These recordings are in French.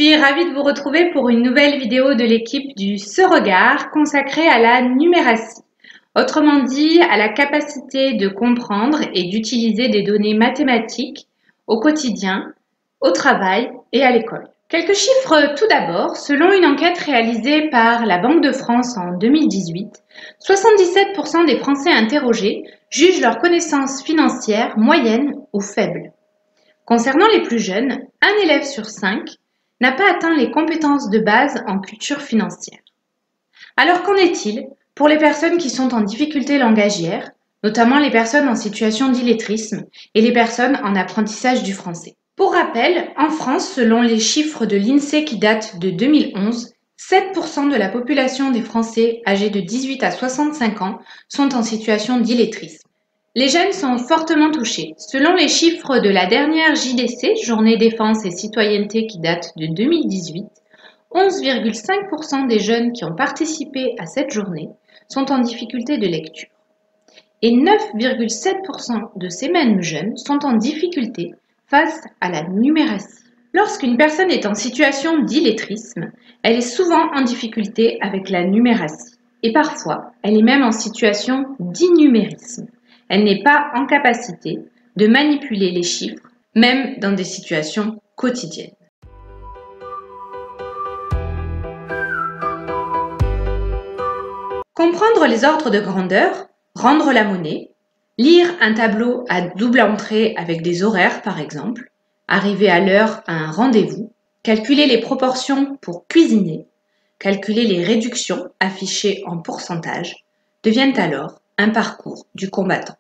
suis ravie de vous retrouver pour une nouvelle vidéo de l'équipe du Ce Regard consacrée à la numératie. Autrement dit, à la capacité de comprendre et d'utiliser des données mathématiques au quotidien, au travail et à l'école. Quelques chiffres tout d'abord. Selon une enquête réalisée par la Banque de France en 2018, 77% des Français interrogés jugent leurs connaissances financières moyennes ou faibles. Concernant les plus jeunes, un élève sur 5 n'a pas atteint les compétences de base en culture financière. Alors qu'en est-il pour les personnes qui sont en difficulté langagière, notamment les personnes en situation d'illettrisme et les personnes en apprentissage du français? Pour rappel, en France, selon les chiffres de l'INSEE qui datent de 2011, 7% de la population des Français âgés de 18 à 65 ans sont en situation d'illettrisme. Les jeunes sont fortement touchés. Selon les chiffres de la dernière JDC, Journée défense et citoyenneté qui date de 2018, 11,5% des jeunes qui ont participé à cette journée sont en difficulté de lecture. Et 9,7% de ces mêmes jeunes sont en difficulté face à la numératie. Lorsqu'une personne est en situation d'illettrisme, elle est souvent en difficulté avec la numératie. Et parfois, elle est même en situation d'innumérisme. Elle n'est pas en capacité de manipuler les chiffres, même dans des situations quotidiennes. Comprendre les ordres de grandeur, rendre la monnaie, lire un tableau à double entrée avec des horaires par exemple, arriver à l'heure à un rendez-vous, calculer les proportions pour cuisiner, calculer les réductions affichées en pourcentage, deviennent alors un parcours du combattant.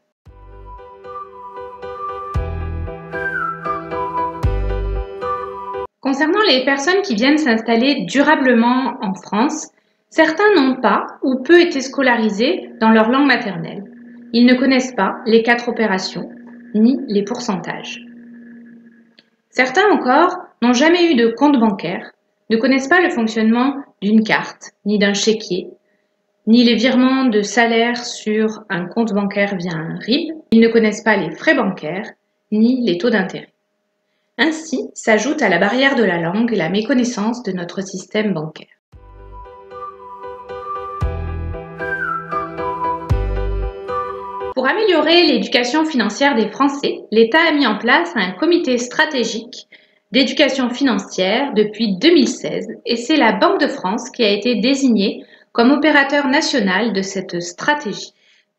Concernant les personnes qui viennent s'installer durablement en France, certains n'ont pas ou peu été scolarisés dans leur langue maternelle. Ils ne connaissent pas les 4 opérations, ni les pourcentages. Certains encore n'ont jamais eu de compte bancaire, ne connaissent pas le fonctionnement d'une carte, ni d'un chéquier, ni les virements de salaire sur un compte bancaire via un RIB. Ils ne connaissent pas les frais bancaires, ni les taux d'intérêt. Ainsi s'ajoute à la barrière de la langue la méconnaissance de notre système bancaire. Pour améliorer l'éducation financière des Français, l'État a mis en place un comité stratégique d'éducation financière depuis 2016 et c'est la Banque de France qui a été désignée comme opérateur national de cette stratégie.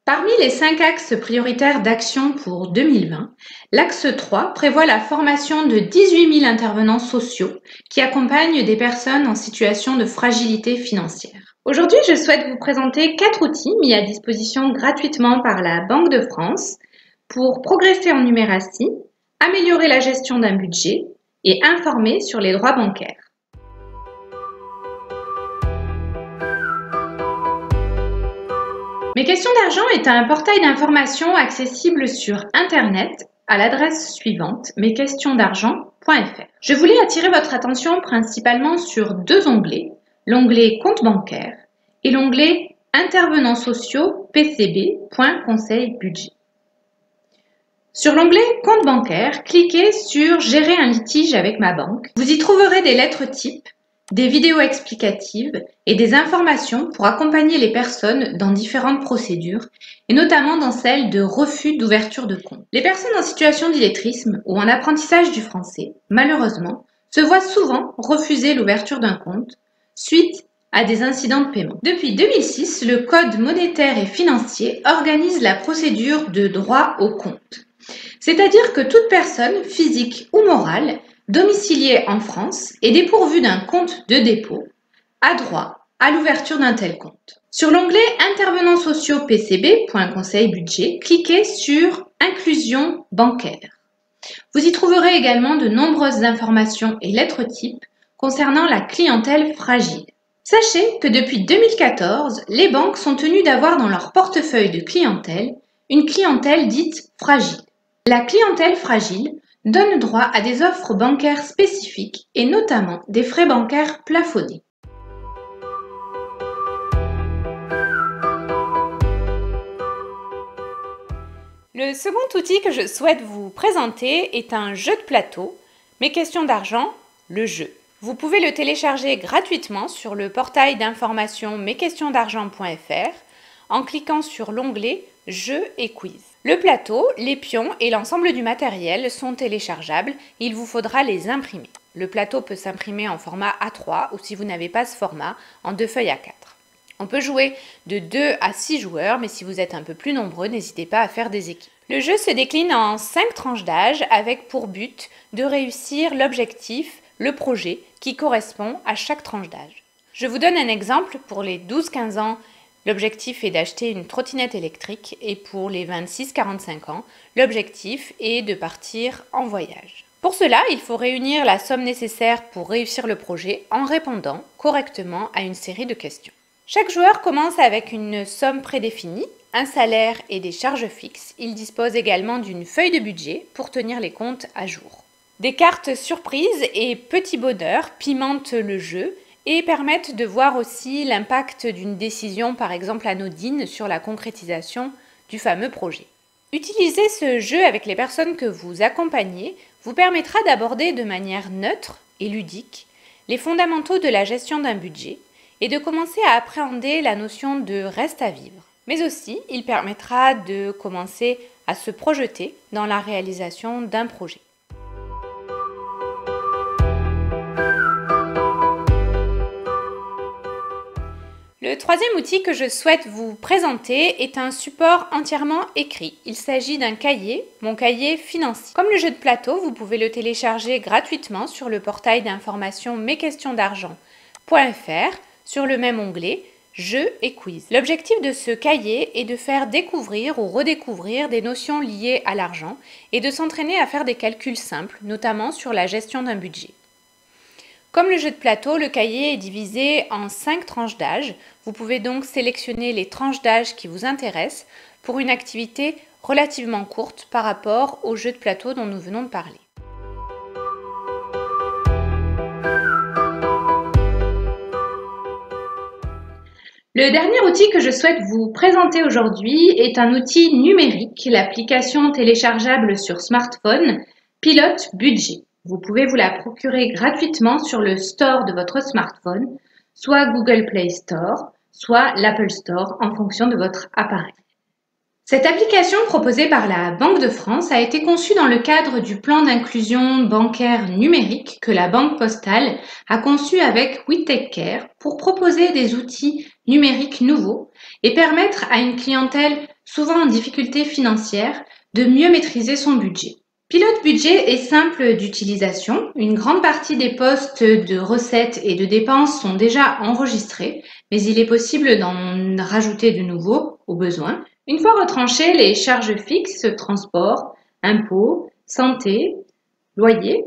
Parmi les 5 axes prioritaires d'action pour 2020, l'axe 3 prévoit la formation de 18 000 intervenants sociaux qui accompagnent des personnes en situation de fragilité financière. Aujourd'hui, je souhaite vous présenter 4 outils mis à disposition gratuitement par la Banque de France pour progresser en numératie, améliorer la gestion d'un budget et informer sur les droits bancaires. Mes questions d'argent est un portail d'information accessible sur Internet à l'adresse suivante, mesquestionsdargent.fr. Je voulais attirer votre attention principalement sur 2 onglets, l'onglet compte bancaire et l'onglet intervenants sociaux pcb.conseil budget. Sur l'onglet compte bancaire, cliquez sur gérer un litige avec ma banque. Vous y trouverez des lettres types, des vidéos explicatives et des informations pour accompagner les personnes dans différentes procédures et notamment dans celle de refus d'ouverture de compte. Les personnes en situation d'illettrisme ou en apprentissage du français, malheureusement, se voient souvent refuser l'ouverture d'un compte suite à des incidents de paiement. Depuis 2006, le Code monétaire et financier organise la procédure de droit au compte. C'est-à-dire que toute personne, physique ou morale, domiciliée en France et dépourvue d'un compte de dépôt, a droit à l'ouverture d'un tel compte. Sur l'onglet Intervenants sociaux PCB.conseil budget, cliquez sur Inclusion bancaire. Vous y trouverez également de nombreuses informations et lettres types concernant la clientèle fragile. Sachez que depuis 2014, les banques sont tenues d'avoir dans leur portefeuille de clientèle une clientèle dite fragile. La clientèle fragile donne droit à des offres bancaires spécifiques et notamment des frais bancaires plafonnés. Le second outil que je souhaite vous présenter est un jeu de plateau, Mes questions d'argent, le jeu. Vous pouvez le télécharger gratuitement sur le portail d'information mesquestionsdargent.fr en cliquant sur l'onglet Jeux et quiz. Le plateau, les pions et l'ensemble du matériel sont téléchargeables, il vous faudra les imprimer. Le plateau peut s'imprimer en format A3 ou si vous n'avez pas ce format, en 2 feuilles A4. On peut jouer de 2 à 6 joueurs, mais si vous êtes un peu plus nombreux, n'hésitez pas à faire des équipes. Le jeu se décline en 5 tranches d'âge avec pour but de réussir l'objectif, le projet qui correspond à chaque tranche d'âge. Je vous donne un exemple pour les 12-15 ans. L'objectif est d'acheter une trottinette électrique et pour les 26-45 ans, l'objectif est de partir en voyage. Pour cela, il faut réunir la somme nécessaire pour réussir le projet en répondant correctement à une série de questions. Chaque joueur commence avec une somme prédéfinie, un salaire et des charges fixes. Il dispose également d'une feuille de budget pour tenir les comptes à jour. Des cartes surprises et petits bonheurs pimentent le jeu et permettent de voir aussi l'impact d'une décision, par exemple anodine, sur la concrétisation du fameux projet. Utiliser ce jeu avec les personnes que vous accompagnez vous permettra d'aborder de manière neutre et ludique les fondamentaux de la gestion d'un budget et de commencer à appréhender la notion de reste à vivre. Mais aussi, il permettra de commencer à se projeter dans la réalisation d'un projet. Le troisième outil que je souhaite vous présenter est un support entièrement écrit. Il s'agit d'un cahier, mon cahier financier. Comme le jeu de plateau, vous pouvez le télécharger gratuitement sur le portail d'information mesquestionsdargent.fr sur le même onglet Jeux et quiz. L'objectif de ce cahier est de faire découvrir ou redécouvrir des notions liées à l'argent et de s'entraîner à faire des calculs simples, notamment sur la gestion d'un budget. Comme le jeu de plateau, le cahier est divisé en 5 tranches d'âge. Vous pouvez donc sélectionner les tranches d'âge qui vous intéressent pour une activité relativement courte par rapport au jeu de plateau dont nous venons de parler. Le dernier outil que je souhaite vous présenter aujourd'hui est un outil numérique, l'application téléchargeable sur smartphone Pilote Budget. Vous pouvez vous la procurer gratuitement sur le store de votre smartphone, soit Google Play Store, soit l'Apple Store en fonction de votre appareil. Cette application proposée par la Banque de France a été conçue dans le cadre du plan d'inclusion bancaire numérique que la Banque Postale a conçu avec We Take Care pour proposer des outils numériques nouveaux et permettre à une clientèle souvent en difficulté financière de mieux maîtriser son budget. Pilote Budget est simple d'utilisation. Une grande partie des postes de recettes et de dépenses sont déjà enregistrés, mais il est possible d'en rajouter de nouveaux au besoin. Une fois retranchées, les charges fixes, transport, impôts, santé, loyer,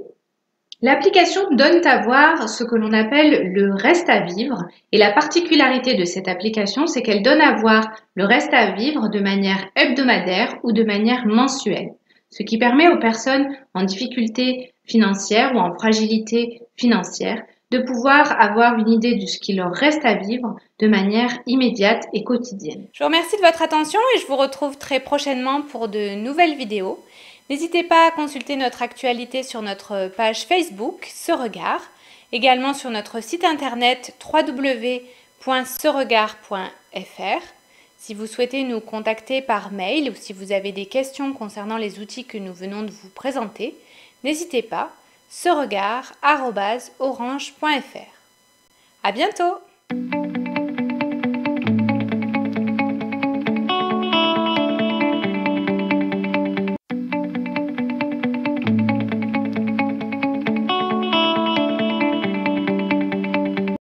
l'application donne à voir ce que l'on appelle le reste à vivre et la particularité de cette application, c'est qu'elle donne à voir le reste à vivre de manière hebdomadaire ou de manière mensuelle, ce qui permet aux personnes en difficulté financière ou en fragilité financière de pouvoir avoir une idée de ce qui leur reste à vivre de manière immédiate et quotidienne. Je vous remercie de votre attention et je vous retrouve très prochainement pour de nouvelles vidéos. N'hésitez pas à consulter notre actualité sur notre page Facebook, Ce Regard, également sur notre site internet www.ceregard.fr. Si vous souhaitez nous contacter par mail ou si vous avez des questions concernant les outils que nous venons de vous présenter, n'hésitez pas, ceregard@orange.fr. À bientôt!